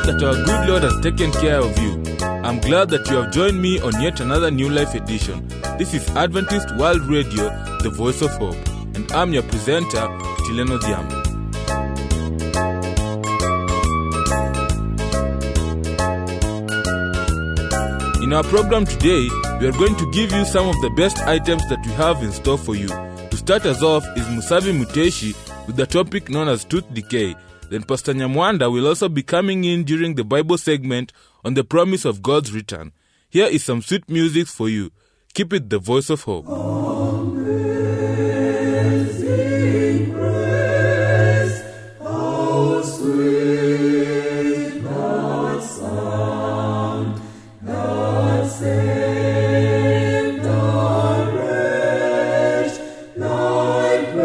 hope that our good Lord has taken care of you. I'm glad that you have joined me on yet another New Life edition. This is Adventist World Radio, the voice of hope, and I'm your presenter, Tileno Diambo. In our program today, we are going to give you some of the best items that we have in store for you. To start us off is Musavi Muteshi with the topic known as tooth decay. Then Pastor Nyamwanda will also be coming in during the Bible segment on the promise of God's return. Here is some sweet music for you. Keep it the voice of hope. Amazing grace, how sweet that sound that saved a wretch like me.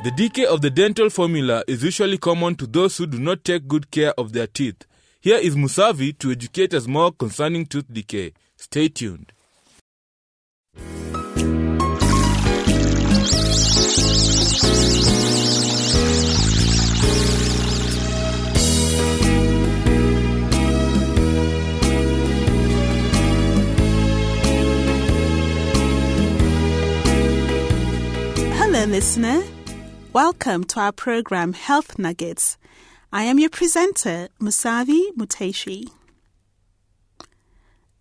The decay of the dental formula is usually common to those who do not take good care of their teeth. Here is Musavi to educate us more concerning tooth decay. Stay tuned. Hello, listener. Welcome to our program, Health Nuggets. I am your presenter, Musavi Muteshi.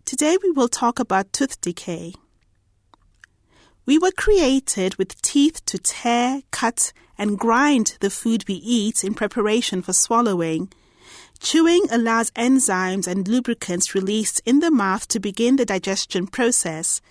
Today we will talk about tooth decay. We were created with teeth to tear, cut, and grind the food we eat in preparation for swallowing. Chewing allows enzymes and lubricants released in the mouth to begin the digestion process.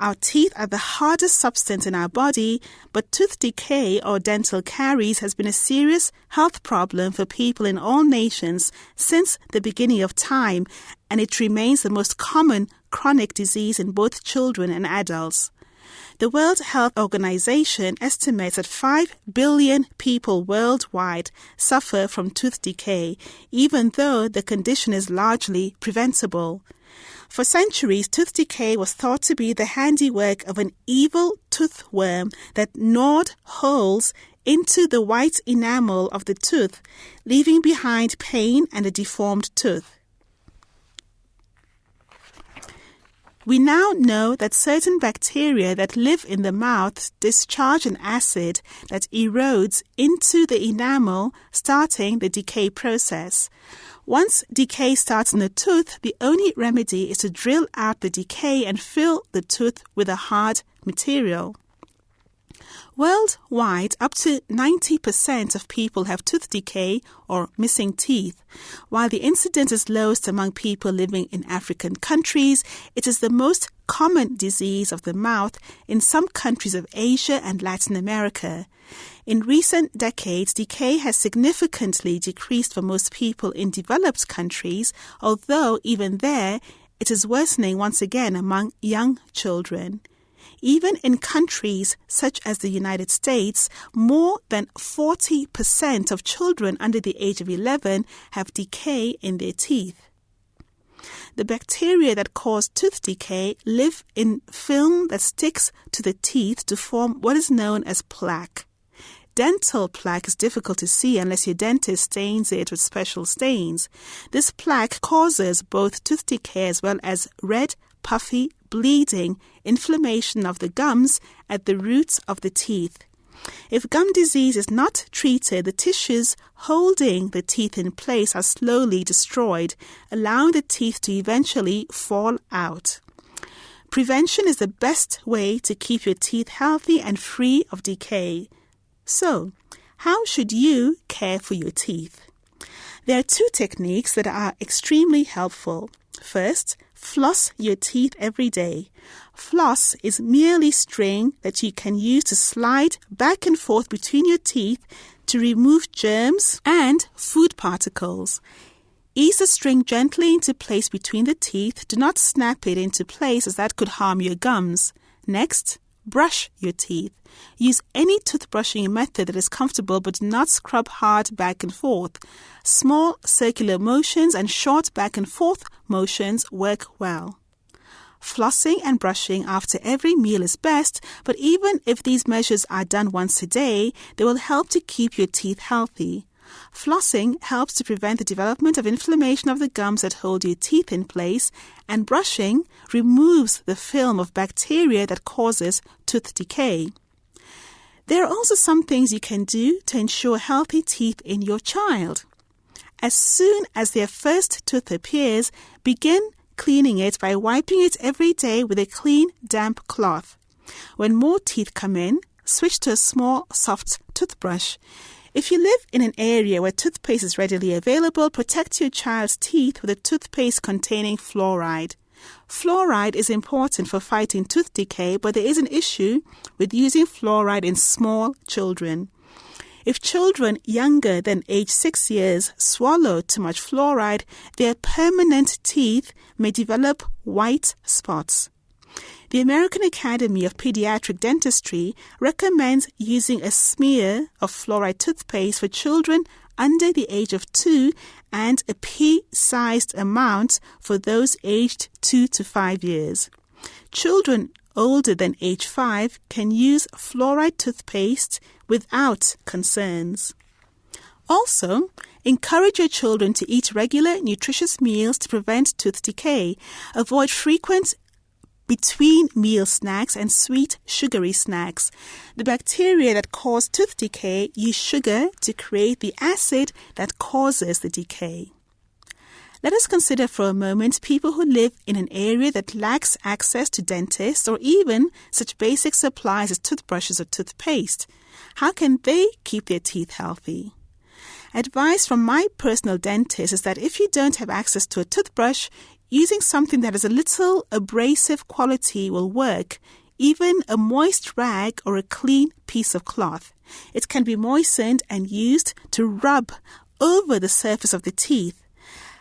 Our teeth are the hardest substance in our body, but tooth decay or dental caries has been a serious health problem for people in all nations since the beginning of time, and it remains the most common chronic disease in both children and adults. The World Health Organization estimates that 5 billion people worldwide suffer from tooth decay, even though the condition is largely preventable. For centuries, tooth decay was thought to be the handiwork of an evil toothworm that gnawed holes into the white enamel of the tooth, leaving behind pain and a deformed tooth. We now know that certain bacteria that live in the mouth discharge an acid that erodes into the enamel, starting the decay process. Once decay starts in the tooth, the only remedy is to drill out the decay and fill the tooth with a hard material. Worldwide, up to 90% of people have tooth decay or missing teeth. While the incidence is lowest among people living in African countries, it is the most common disease of the mouth in some countries of Asia and Latin America. In recent decades, decay has significantly decreased for most people in developed countries, although even there, it is worsening once again among young children. Even in countries such as the United States, more than 40% of children under the age of 11 have decay in their teeth. The bacteria that cause tooth decay live in film that sticks to the teeth to form what is known as plaque. Dental plaque is difficult to see unless your dentist stains it with special stains. This plaque causes both tooth decay as well as red, puffy, bleeding, inflammation of the gums at the roots of the teeth. If gum disease is not treated, the tissues holding the teeth in place are slowly destroyed, allowing the teeth to eventually fall out. Prevention is the best way to keep your teeth healthy and free of decay. So, how should you care for your teeth? There are two techniques that are extremely helpful. First, floss your teeth every day. Floss is merely string that you can use to slide back and forth between your teeth to remove germs and food particles. Ease the string gently into place between the teeth. Do not snap it into place as that could harm your gums. Next, brush your teeth. Use any toothbrushing method that is comfortable, but do not scrub hard back and forth. Small circular motions and short back and forth motions work well. Flossing and brushing after every meal is best, but even if these measures are done once a day, they will help to keep your teeth healthy. Flossing helps to prevent the development of inflammation of the gums that hold your teeth in place, and brushing removes the film of bacteria that causes tooth decay. There are also some things you can do to ensure healthy teeth in your child. As soon as their first tooth appears, begin cleaning it by wiping it every day with a clean, damp cloth. When more teeth come in, switch to a small, soft toothbrush. If you live in an area where toothpaste is readily available, protect your child's teeth with a toothpaste containing fluoride. Fluoride is important for fighting tooth decay, but there is an issue with using fluoride in small children. If children younger than age 6 years swallow too much fluoride, their permanent teeth may develop white spots. The American Academy of Pediatric Dentistry recommends using a smear of fluoride toothpaste for children under the age of 2 and a pea-sized amount for those aged 2 to 5 years. Children older than age 5 can use fluoride toothpaste without concerns. Also, encourage your children to eat regular, nutritious meals to prevent tooth decay. Avoid frequent between-meal snacks and sweet, sugary snacks. The bacteria that cause tooth decay use sugar to create the acid that causes the decay. Let us consider for a moment people who live in an area that lacks access to dentists or even such basic supplies as toothbrushes or toothpaste. How can they keep their teeth healthy? Advice from my personal dentist is that if you don't have access to a toothbrush, using something that has a little abrasive quality will work, even a moist rag or a clean piece of cloth. It can be moistened and used to rub over the surface of the teeth.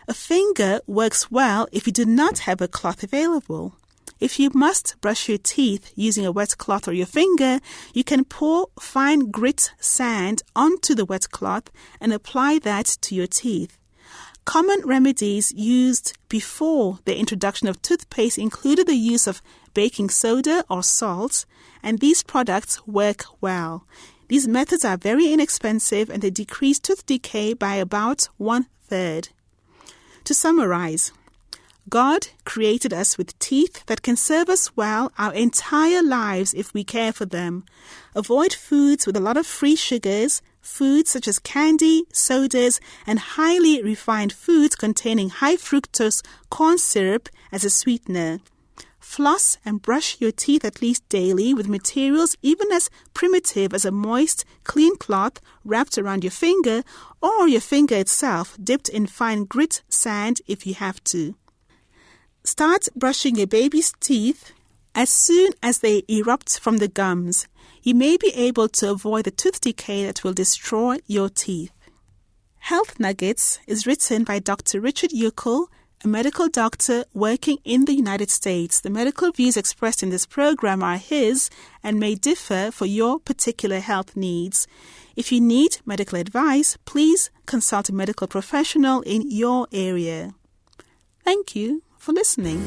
A finger works well if you do not have a cloth available. If you must brush your teeth using a wet cloth or your finger, you can pour fine grit sand onto the wet cloth and apply that to your teeth. Common remedies used before the introduction of toothpaste included the use of baking soda or salt, and these products work well. These methods are very inexpensive and they decrease tooth decay by about 1/3. To summarize, God created us with teeth that can serve us well our entire lives if we care for them. Avoid foods with a lot of free sugars, foods such as candy, sodas, and highly refined foods containing high fructose corn syrup as a sweetener. Floss and brush your teeth at least daily with materials even as primitive as a moist, clean cloth wrapped around your finger or your finger itself dipped in fine grit sand if you have to. Start brushing your baby's teeth as soon as they erupt from the gums. You may be able to avoid the tooth decay that will destroy your teeth. Health Nuggets is written by Dr. Richard Yukel, a medical doctor working in the United States. The medical views expressed in this program are his and may differ for your particular health needs. If you need medical advice, please consult a medical professional in your area. Thank you for listening.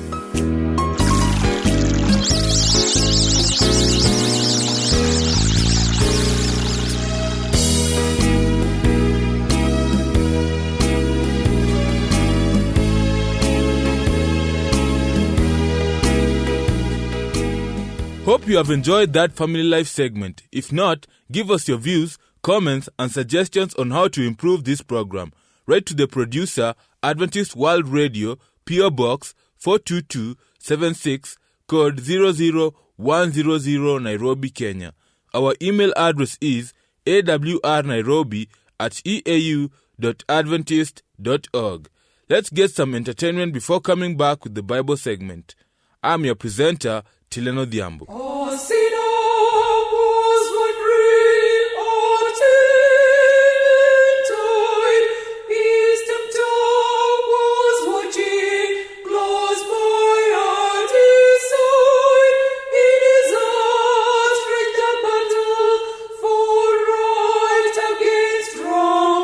Hope you have enjoyed that family life segment. If not, give us your views, comments, and suggestions on how to improve this program. Write to the producer, Adventist World Radio, P.O. Box 42276, code 00100, Nairobi, Kenya. Our email address is awrnairobi@eau.adventist.org. Let's get some entertainment before coming back with the Bible segment. I'm your presenter, Tileno Diambo. A sinner was wandering out in time. His tempter was watching close by at his side. In his heart straight the battle for right against wrong.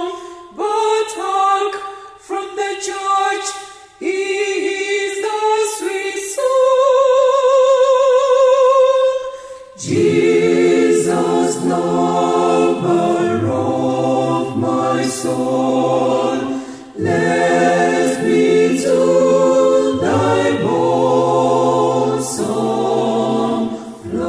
But hark from the church, he is the sweet song. Jesus, lover of my soul, let me to thy bosom fly.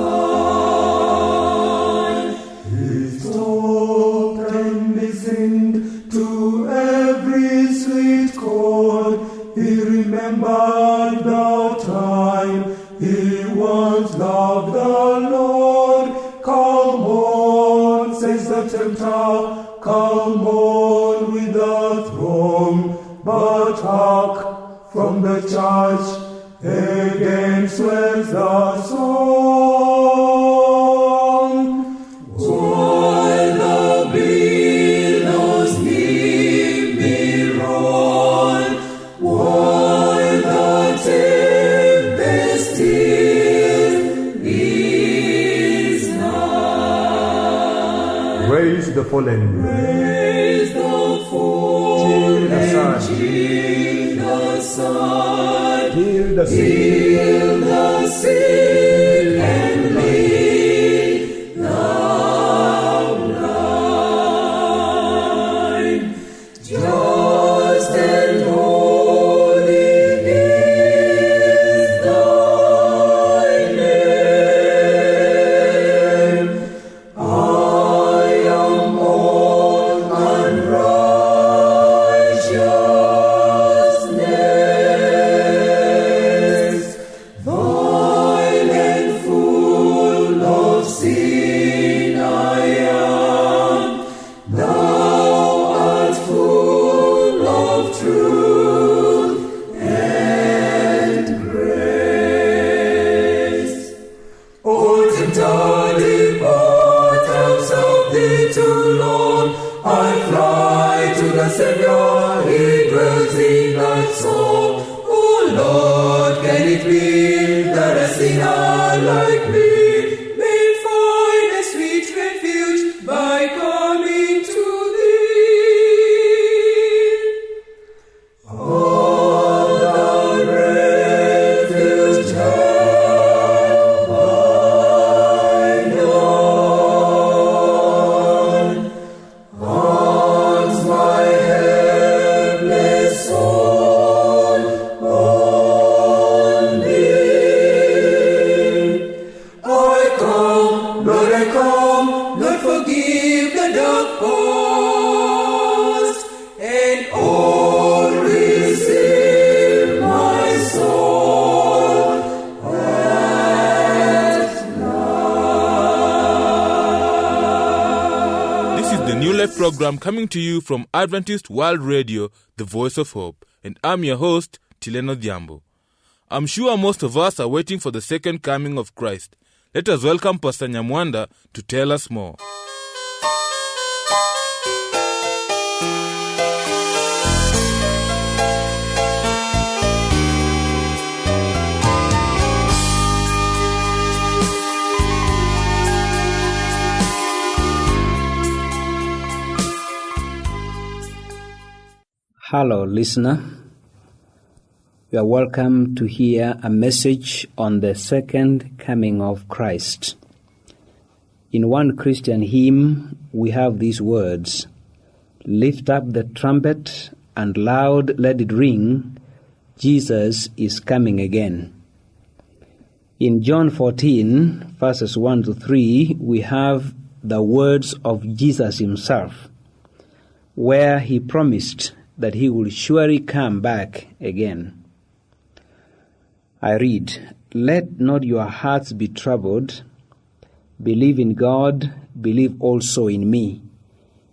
He stopped and listened to every sweet chord. He remembered the time he once loved the Lord. Come on, says the tempter, come on with the throng. But hark from the church, again swells the song. While the billows leave me roll, while the tempest is nigh. Raise the fallen, Raise the fallen, Heal the Son, heal the sick, heal the sick and lead the blind. Just and holy is thy name. I am all unrighteousness, vile and full of sin I am. Thou art full of truth and grace. O tempter, depart out of thee too long. I fly to the Savior, he dwells in that soul. O Lord, can it be that a sinner like me may find a sweet refuge by coming to thee? All the refuge have I known. Once my head program coming to you from Adventist World Radio, the Voice of Hope, and I'm your host, Tileno Diambo. I'm sure most of us are waiting for the second coming of Christ. Let us welcome Pastor Nyamwanda to tell us more. Hello, listener. You are welcome to hear a message on the second coming of Christ. In one Christian hymn, we have these words, "Lift up the trumpet and loud let it ring, Jesus is coming again." In John 14, verses 1 to 3, we have the words of Jesus himself, where he promised that he will surely come back again. I read, "Let not your hearts be troubled. Believe in God, believe also in me.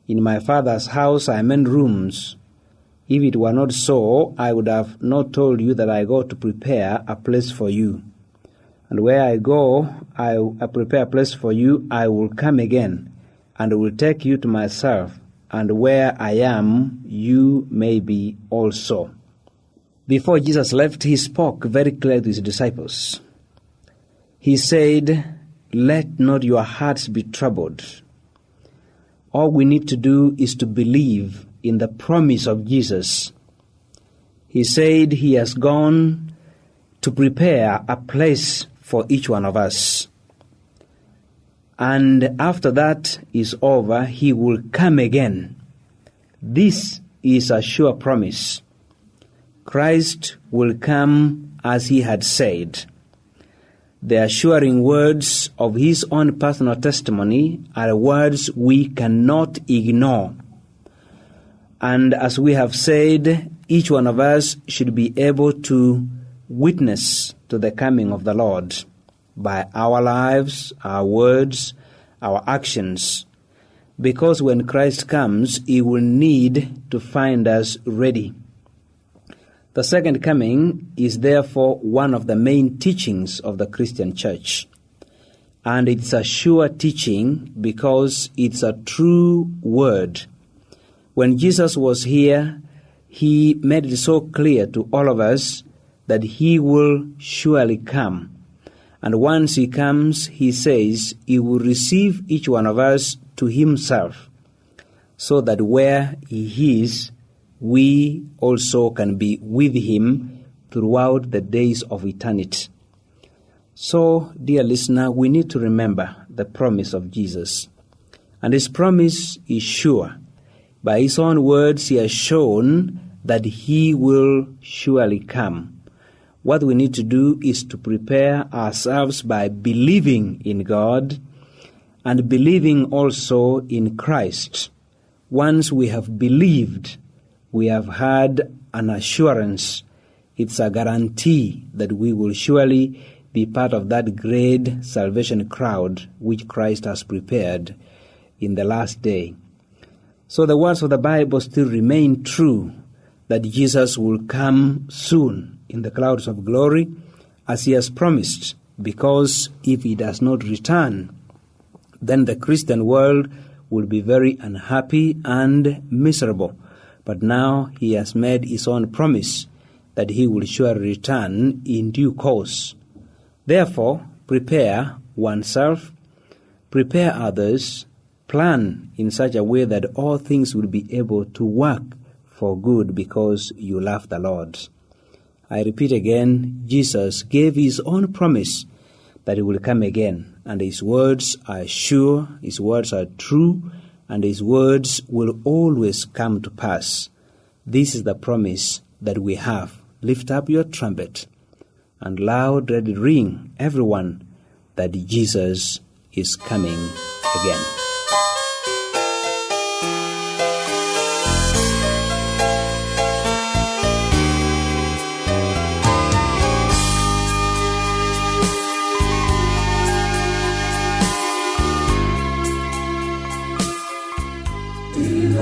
In my Father's house are many rooms. If it were not so, I would have not told you that I go to prepare a place for you. And where I go, I prepare a place for you, I will come again, and will take you to myself, and where I am, you may be also." Before Jesus left, he spoke very clearly to his disciples. He said, "Let not your hearts be troubled." All we need to do is to believe in the promise of Jesus. He said he has gone to prepare a place for each one of us. And after that is over, he will come again. This is a sure promise. Christ will come as he had said. The assuring words of his own personal testimony are words we cannot ignore. And as we have said, each one of us should be able to witness to the coming of the Lord by our lives, our words, our actions, because when Christ comes, he will need to find us ready. The second coming is therefore one of the main teachings of the Christian church, and it's a sure teaching because it's a true word. When Jesus was here, he made it so clear to all of us that he will surely come. And once he comes, he says he will receive each one of us to himself, so that where he is, we also can be with him throughout the days of eternity. So, dear listener, we need to remember the promise of Jesus. And his promise is sure. By his own words, he has shown that he will surely come. What we need to do is to prepare ourselves by believing in God and believing also in Christ. Once we have believed, we have had an assurance. It's a guarantee that we will surely be part of that great salvation crowd which Christ has prepared in the last day. So the words of the Bible still remain true, that Jesus will come soon in the clouds of glory, as he has promised, because if he does not return, then the Christian world will be very unhappy and miserable. But now he has made his own promise that he will surely return in due course. Therefore, prepare oneself, prepare others, plan in such a way that all things will be able to work for good because you love the Lord. I repeat again, Jesus gave his own promise that he will come again, and his words are sure, his words are true, and his words will always come to pass. This is the promise that we have. Lift up your trumpet, and loud let it ring, everyone, that Jesus is coming again. Do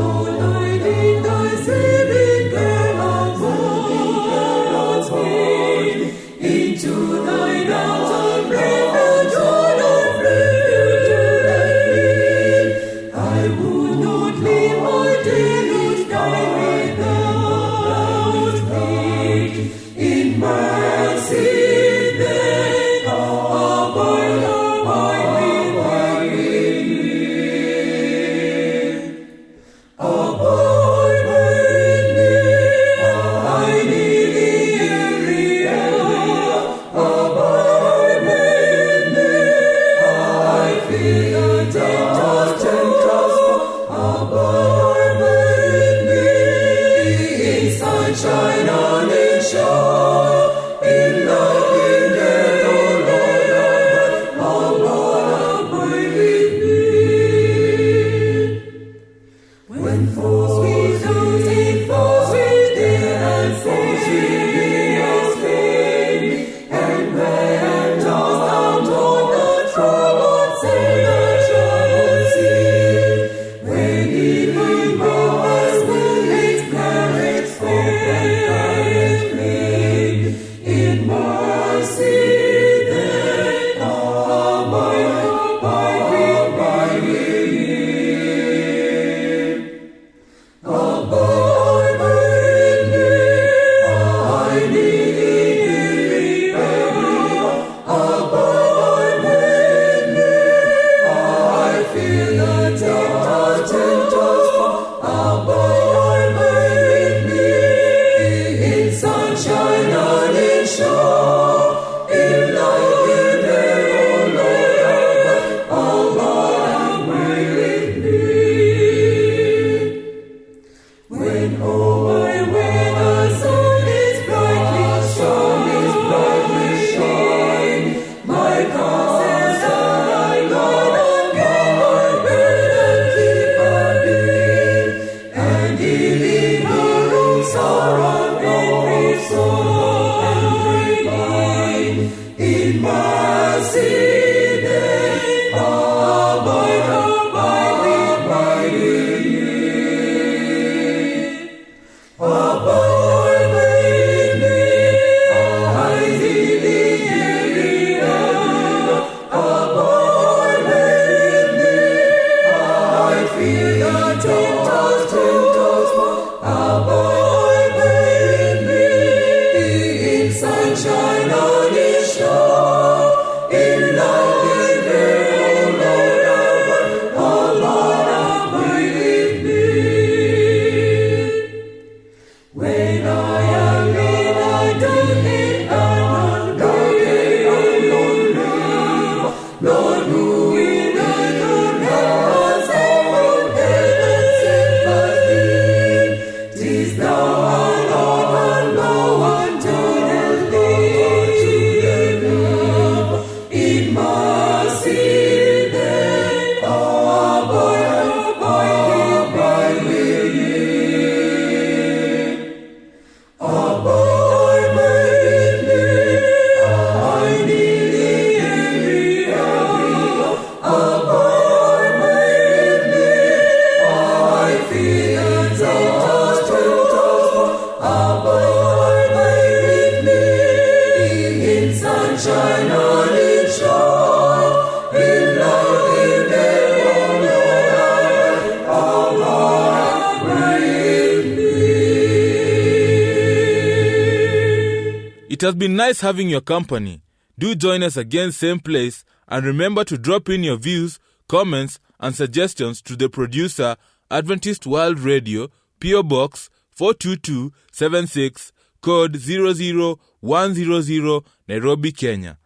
It has been nice having your company. Do join us again same place, and remember to drop in your views, comments and suggestions to the producer, Adventist World Radio, PO Box 42276, code 00100, Nairobi, Kenya.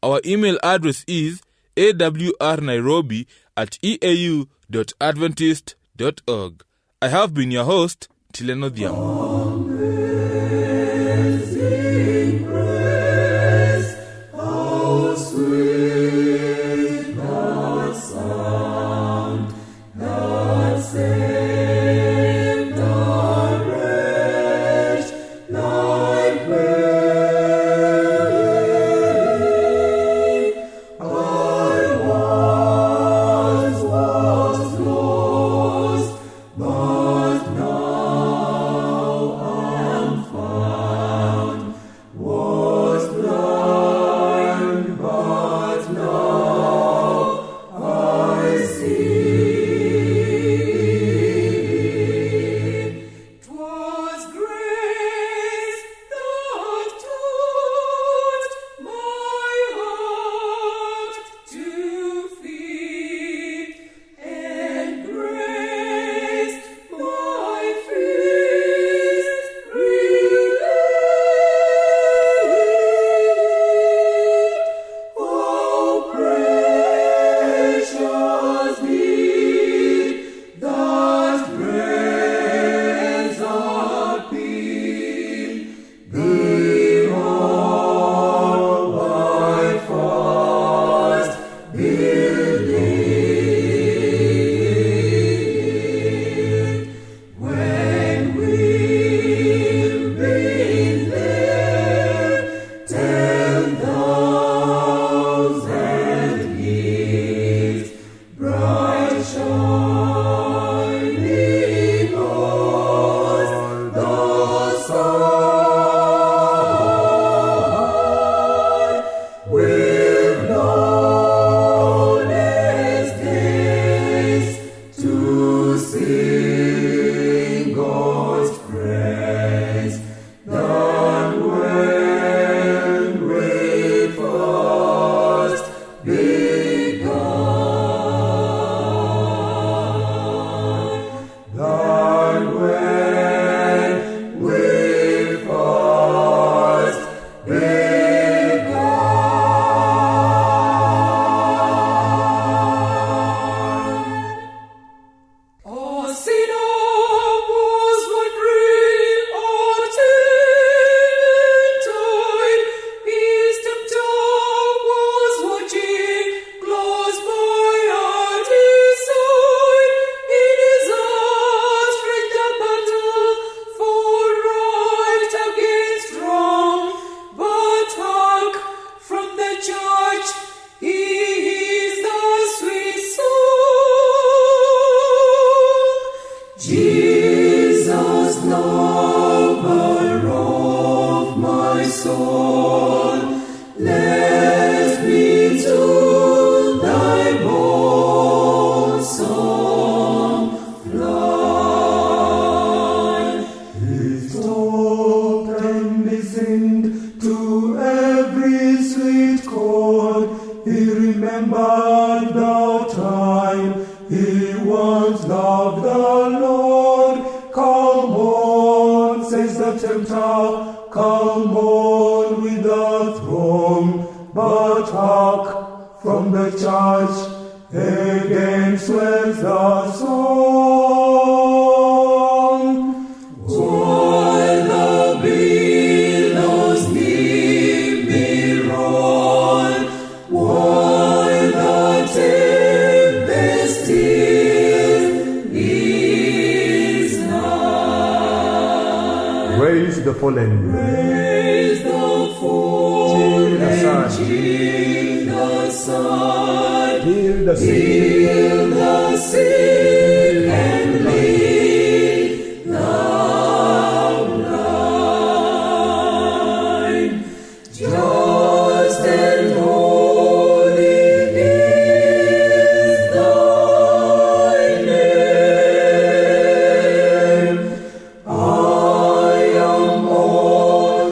Our email address is awrnairobi@eau.adventist.org. I have been your host, Tileno Dhiambo. Lost, but soul. Let me to thy bold song fly. He stopped and listened to every sweet chord. He remembered the time he once loved the Lord. Come on, says the tempter, come on with the throng, but hark from the church again swells the song. While the billows neath me roll, while the tempest is nigh. Raise the fallen. Raise the fallen, Heal the Son. Heal the sick. Heal the sick and lead the blind. Just and holy is thy name. I am all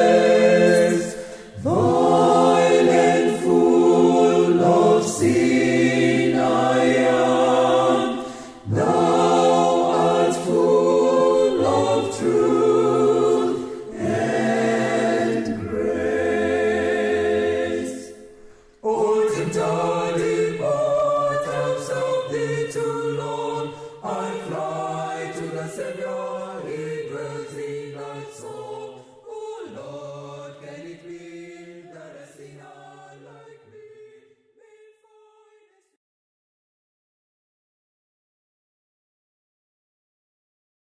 unrighteousness, vile and full of sin.